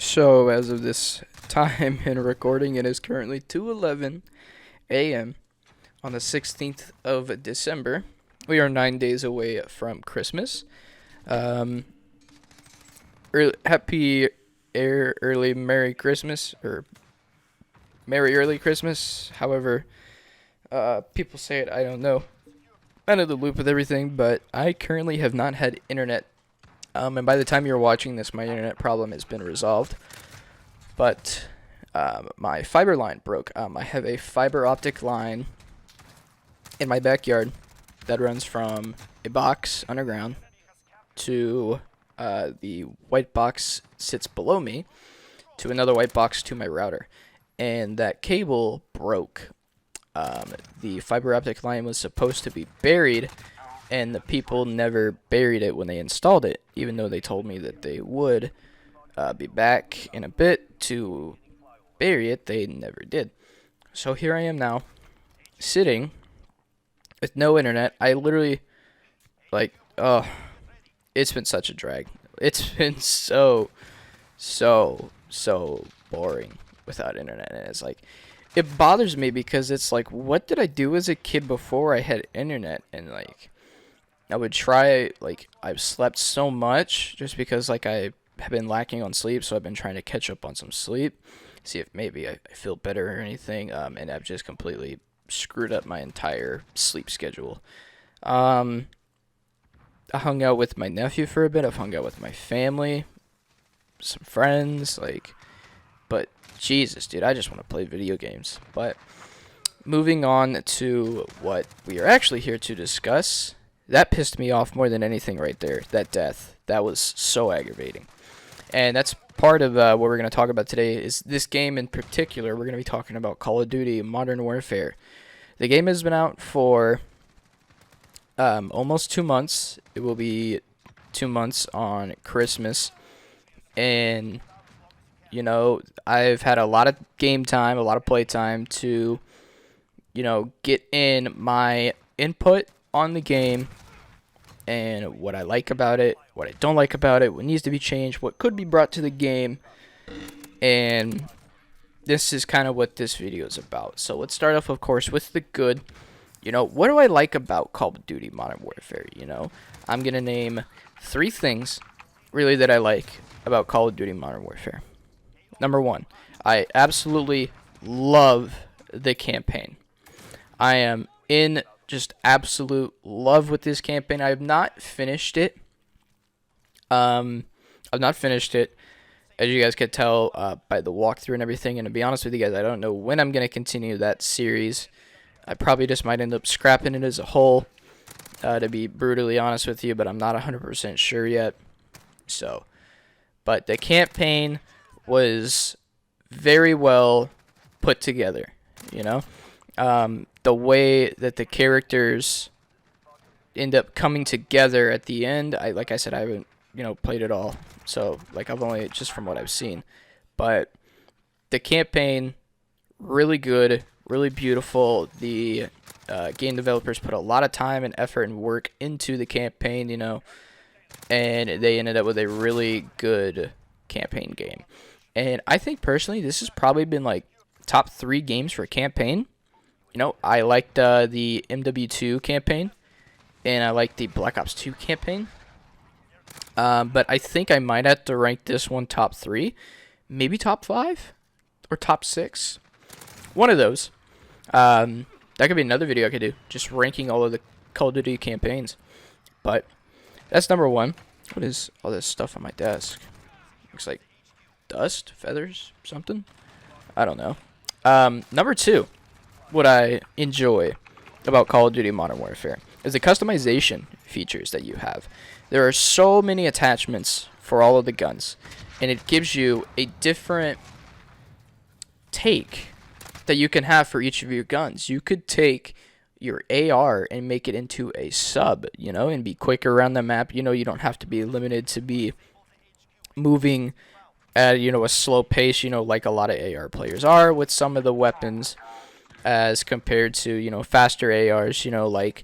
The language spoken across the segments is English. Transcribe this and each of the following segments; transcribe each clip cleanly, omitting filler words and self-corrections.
So, as of this time in recording, it is currently 2:11 a.m. on the 16th of December. We are 9 days away from Christmas. Um, happy early Merry Christmas, or Merry Early Christmas. However, people say it. I don't know. Out of the loop with everything, but I currently have not had internet. And by the time you're watching this, my internet problem has been resolved. But my fiber line broke. I have a fiber optic line in my backyard that runs from a box underground to the white box sits below me to another white box to my router. And that cable broke. The fiber optic line was supposed to be buried, and the people never buried it when they installed it, even though they told me that they would be back in a bit to bury it. They never did. So here I am now, sitting with no internet. I literally, oh, it's been such a drag. It's been so boring without internet. And it's like, it bothers me because it's like, what did I do as a kid before I had internet? And like, I would try, like, I've slept so much just because, like, I have been lacking on sleep, so I've been trying to catch up on some sleep, see if maybe I feel better or anything, and I've just completely screwed up my entire sleep schedule. I hung out with my nephew for a bit, I've hung out with my family, some friends, like, but Jesus, dude, I just want to play video games. But moving on to what we are actually here to discuss. That pissed me off more than anything right there. That death. That was so aggravating. And that's part of what we're going to talk about today is this game in particular. We're going to be talking about Call of Duty Modern Warfare. The game has been out for almost 2 months. It will be 2 months on Christmas. And, you know, I've had a lot of game time, a lot of play time to, you know, get in my input on the game and what I like about it, what I don't like about it, what needs to be changed, what could be brought to the game, and this is kind of what this video is about. So let's start off, of course, with the good. You know, what do I like about Call of Duty Modern Warfare? You know, I'm going to name 3 things, really, that I like about Call of Duty Modern Warfare. Number 1, I absolutely love the campaign. I am in just absolute love with this campaign. I have not finished it. I've not finished it, as you guys could tell by the walkthrough and everything. And to be honest with you guys, I don't know when I'm going to continue that series. I probably just might end up scrapping it as a whole, to be brutally honest with you, but I'm not 100% sure yet. So, but the campaign was very well put together, you know? The way that the characters end up coming together at the end, like I said, I haven't, you know, played it all, so like I've only just from what I've seen, but the campaign really good, really beautiful. The game developers put a lot of time and effort and work into the campaign, you know, and they ended up with a really good campaign game. And I think personally, this has probably been like top 3 games for a campaign. You know, I liked the MW2 campaign, and I liked the Black Ops 2 campaign. But I think I might have to rank this one top 3, maybe top 5, or top 6. One of those. That could be another video I could do, just ranking all of the Call of Duty campaigns. But that's number 1. What is all this stuff on my desk? Looks like dust, feathers, something. I don't know. Number 2. What I enjoy about Call of Duty Modern Warfare is the customization features that you have. There are so many attachments for all of the guns, and it gives you a different take that you can have for each of your guns. You could take your AR and make it into a sub, you know, and be quicker around the map. You know, you don't have to be limited to be moving at, you know, a slow pace, you know, like a lot of AR players are with some of the weapons, as compared to, you know, faster ARs, you know, like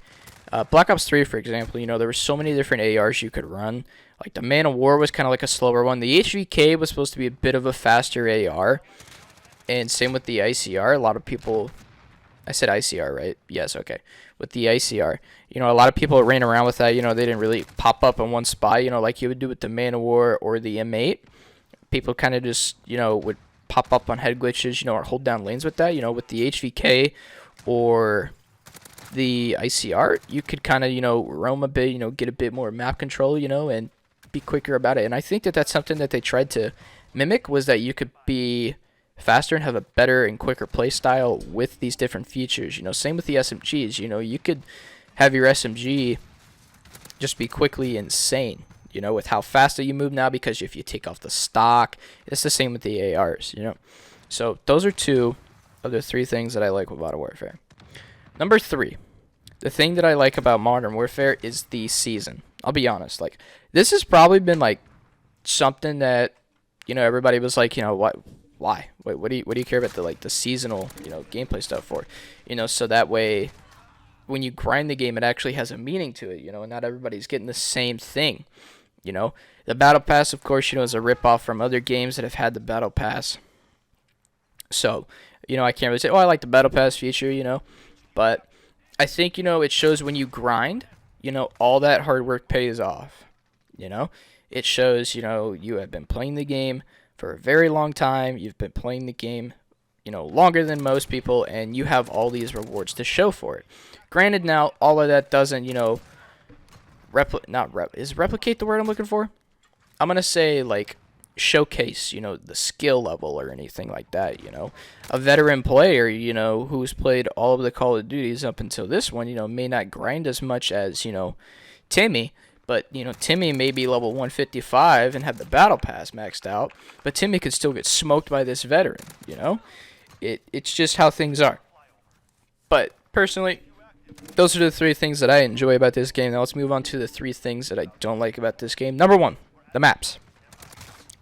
Black Ops 3, for example. You know, there were so many different ARs you could run. Like the Man of War was kind of like a slower one. The HVK was supposed to be a bit of a faster AR, and same with the ICR. A lot of people, I said ICR, right? Yes, okay. With the ICR, you know, a lot of people ran around with that. You know, they didn't really pop up in one spot, you know, like you would do with the Man of War or the M8. People kind of just, you know, would pop up on head glitches, you know, or hold down lanes with that. You know, with the HVK or the ICR, you could kind of, you know, roam a bit, you know, get a bit more map control, you know, and be quicker about it. And I think that that's something that they tried to mimic, was that you could be faster and have a better and quicker play style with these different features. You know, same with the SMGs. You know, you could have your SMG just be quickly insane, you know, with how fast that you move now, because if you take off the stock, it's the same with the ARs, you know. So those are two of the three things that I like with Modern Warfare. Number 3, the thing that I like about Modern Warfare is the season. I'll be honest, like, this has probably been like something that, you know, everybody was like, you know, why? What do you care about the seasonal, you know, gameplay stuff for? You know, so that way when you grind the game, it actually has a meaning to it, you know, and not everybody's getting the same thing, you know. The Battle Pass, of course, you know, is a ripoff from other games that have had the Battle Pass. So, you know, I can't really say, oh, I like the Battle Pass feature, you know, but I think, you know, it shows when you grind, you know, all that hard work pays off, you know. It shows, you know, you have been playing the game for a very long time. You've been playing the game, you know, longer than most people, and you have all these rewards to show for it. Granted, now, all of that doesn't, you know, is replicate the word I'm looking for? I'm going to say, like, showcase, you know, the skill level or anything like that, you know. A veteran player, you know, who's played all of the Call of Duties up until this one, you know, may not grind as much as, you know, Timmy, but, you know, Timmy may be level 155 and have the Battle Pass maxed out, but Timmy could still get smoked by this veteran, you know. It's just how things are. But, personally, those are the 3 things that I enjoy about this game. Now let's move on to the 3 things that I don't like about this game. Number 1, the maps.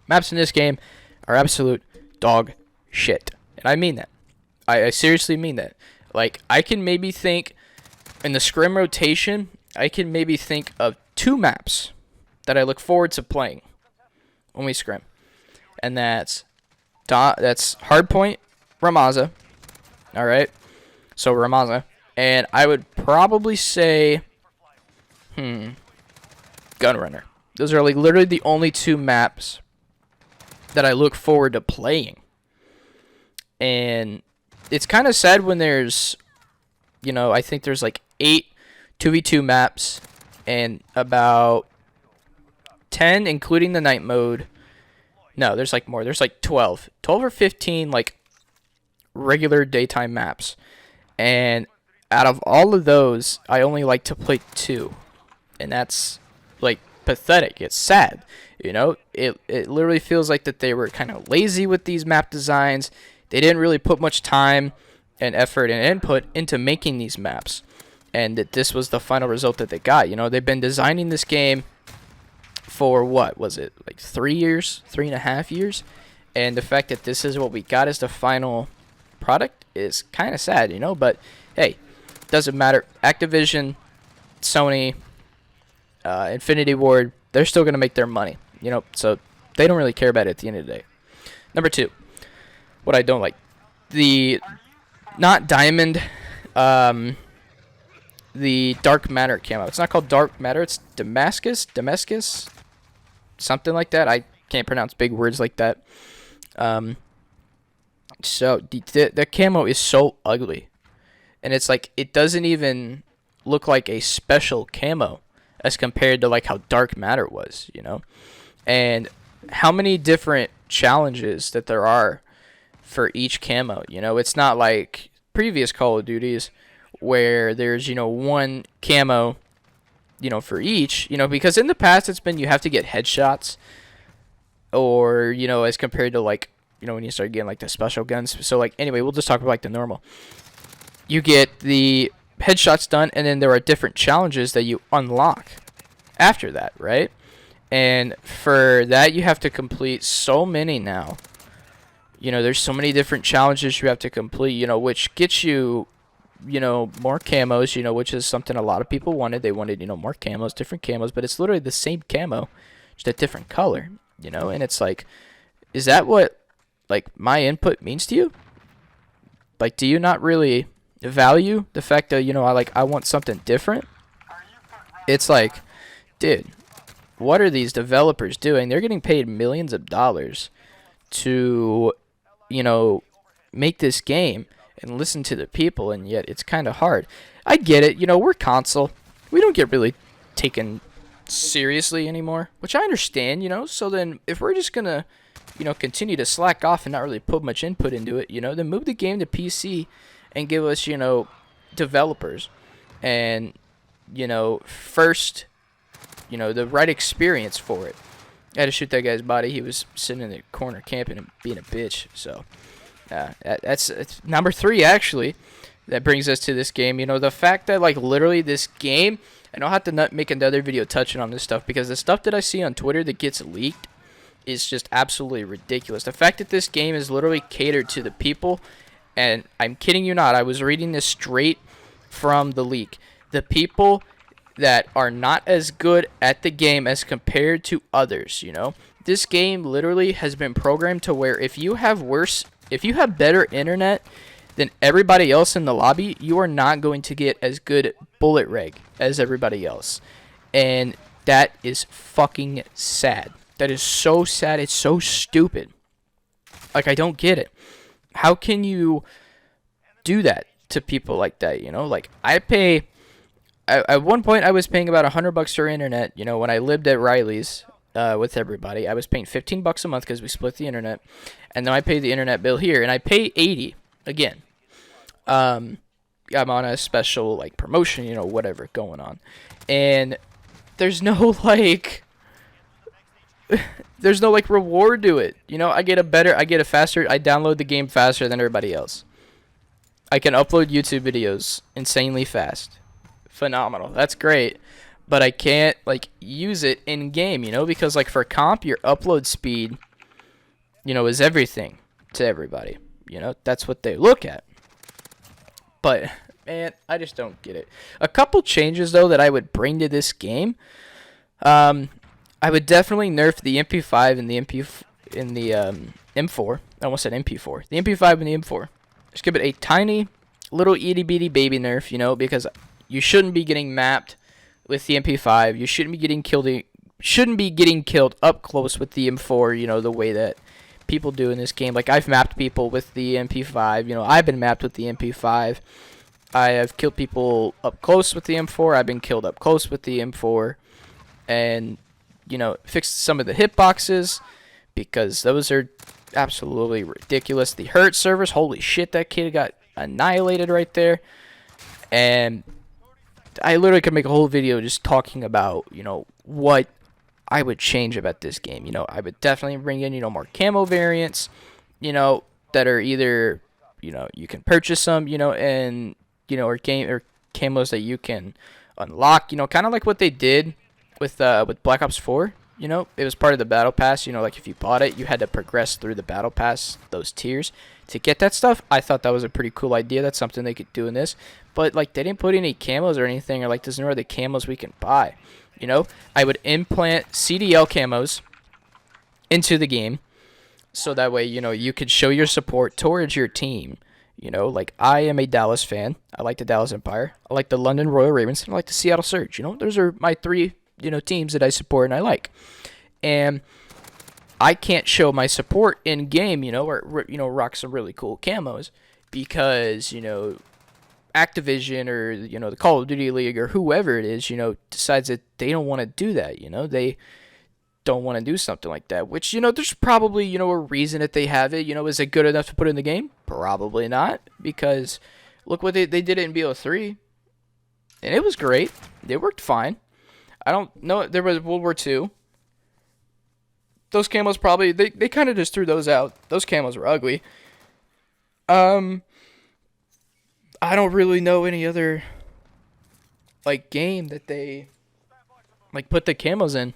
Maps in this game are absolute dog shit. And I mean that. I seriously mean that. Like, I can maybe think, in the scrim rotation, I can maybe think of 2 maps that I look forward to playing when we scrim. And that's Hardpoint, Ramaza. Alright? So, Ramaza. And I would probably say, Gunrunner. Those are like literally the only 2 maps that I look forward to playing. And it's kind of sad when there's, you know, I think there's like 8 2v2 maps and about 10, including the night mode. No, there's like more. There's like 12 or 15 like regular daytime maps. And out of all of those, I only like to play 2. And that's like pathetic. It's sad. You know, it literally feels like that they were kind of lazy with these map designs. They didn't really put much time and effort and input into making these maps. And that this was the final result that they got. You know, they've been designing this game for, what was it, like 3 years, 3.5 years? And the fact that this is what we got as the final product is kind of sad, you know? But, hey, doesn't matter. Activision, Sony, Infinity Ward, they're still going to make their money, you know? So they don't really care about it at the end of the day. Number 2, what I don't like. Not Diamond, the Dark Matter camo. It's not called Dark Matter. It's Damascus, something like that. I can't pronounce big words like that. So the camo is so ugly, and it's like it doesn't even look like a special camo as compared to like how Dark Matter was, you know. And how many different challenges that there are for each camo, you know. It's not like previous Call of Duties where there's, you know, one camo, you know, for each, you know, because in the past it's been you have to get headshots, or, you know, as compared to like, you know, when you start getting like the special guns. So like, anyway, we'll just talk about like the normal. You get the headshots done, and then there are different challenges that you unlock after that, right? And for that you have to complete so many now. You know, there's so many different challenges you have to complete, you know, which gets you, you know, more camos, you know, which is something a lot of people wanted. They wanted, you know, more camos, different camos, but it's literally the same camo just a different color, you know? And it's like, is that what, like, my input means to you? Like, do you not really value the fact that, you know, I want something different? It's like, dude, what are these developers doing? They're getting paid millions of dollars to, you know, make this game and listen to the people, and yet it's kind of hard. I get it, you know, we're console. We don't get really taken seriously anymore, which I understand, you know. So then if we're just going to, you know, continue to slack off and not really put much input into it, you know, then move the game to PC and give us, you know, developers and, you know, first, you know, the right experience for it. I had to shoot that guy's body. He was sitting in the corner camping and being a bitch. So that's number 3, actually. That brings us to this game. You know, the fact that, like, literally this game, and I'll have to make another video touching on this stuff, because the stuff that I see on Twitter that gets leaked is just absolutely ridiculous. The fact that this game is literally catered to the people, and I'm kidding you not, I was reading this straight from the leak. The people that are not as good at the game as compared to others, you know. This game literally has been programmed to where if you have better internet than everybody else in the lobby, you are not going to get as good bullet reg as everybody else. And that is fucking sad. That is so sad. It's so stupid. Like, I don't get it. How can you do that to people like that, you know? Like, at one point I was paying about $100 for internet, you know, when I lived at Riley's with everybody. I was paying $15 a month because we split the internet. And then I paid the internet bill here, and I pay $80 again. I'm on a special, like, promotion, you know, whatever going on. And there's no, like, reward to it. You know, I get a faster, I download the game faster than everybody else. I can upload YouTube videos insanely fast. Phenomenal. That's great. But I can't, like, use it in game, you know, because, like, for comp, your upload speed, you know, is everything to everybody. You know, that's what they look at. But, man, I just don't get it. A couple changes, though, that I would bring to this game. I would definitely nerf the MP5 and the M4. I almost said MP4. The MP5 and the M4. Just give it a tiny, little itty-bitty baby nerf, you know, because you shouldn't be getting mapped with the MP5. You shouldn't be getting killed up close with the M4, you know, the way that people do in this game. Like, I've mapped people with the MP5. You know, I've been mapped with the MP5. I have killed people up close with the M4. I've been killed up close with the M4. And, you know, fixed some of the hitboxes because those are absolutely ridiculous. The hurt servers, holy shit, that kid got annihilated right there. And I literally could make a whole video just talking about, you know, what I would change about this game. You know, I would definitely bring in, you know, more camo variants, you know, that are either, you know, you can purchase them, you know, and, you know, or camos that you can unlock, you know, kind of like what they did with Black Ops 4. You know, it was part of the battle pass. You know, like, if you bought it, you had to progress through the battle pass, those tiers, to get that stuff. I thought that was a pretty cool idea. That's something they could do in this. But, like, they didn't put any camos or anything, or, like, there's no other camos we can buy. You know, I would implant CDL camos into the game, so that way, you know, you could show your support towards your team. You know, like, I am a Dallas fan. I like the Dallas Empire. I like the London Royal Ravens. And I like the Seattle Surge. You know, those are my 3, you know, teams that I support and I like. And I can't show my support in game, you know, or, you know, rock some really cool camos because, you know, Activision or, you know, the Call of Duty League or whoever it is, you know, decides that they don't want to do that. You know, they don't want to do something like that, which, you know, there's probably, you know, a reason that they have it. You know, is it good enough to put in the game? Probably not, because look what they did it in BO3, and it was great. It worked fine. I don't know. There was World War II. Those camos probably, they kind of just threw those out. Those camos were ugly. I don't really know any other, like, game that they, like, put the camos in.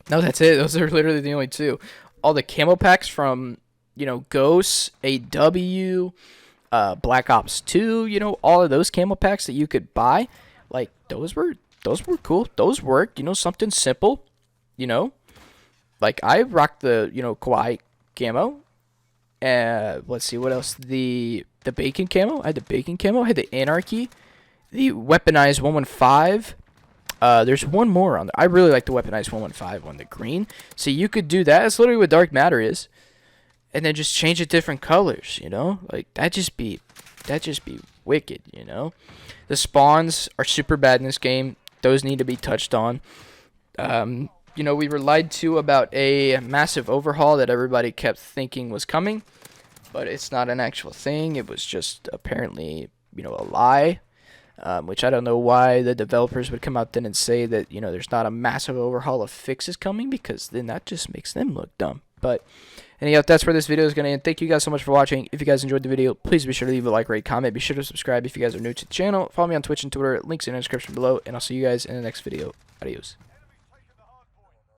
No, that's it. Those are literally the only 2. All the camo packs from, you know, Ghosts, AW, Black Ops 2, you know, all of those camo packs that you could buy, like, those were cool. Those worked, you know, something simple, you know. Like I rocked the Kawaii camo. Let's see what else. The bacon camo. I had the bacon camo. I had the anarchy. The weaponized 115. There's one more on there. I really like the weaponized 115 one, the green. So you could do that. That's literally what dark matter is, and then just change it different colors. Like that just be wicked. The spawns are super bad in this game. Those need to be touched on. We were lied to about a massive overhaul that everybody kept thinking was coming, but it's not an actual thing. It was just apparently, a lie, which I don't know why the developers would come out then and say that, there's not a massive overhaul of fixes coming, because then that just makes them look dumb. But anyhow, that's where this video is going to end. Thank you guys so much for watching. If you guys enjoyed the video, please be sure to leave a like, rate, comment. Be sure to subscribe if you guys are new to the channel. Follow me on Twitch and Twitter. Links in the description below, and I'll see you guys in the next video. Adios.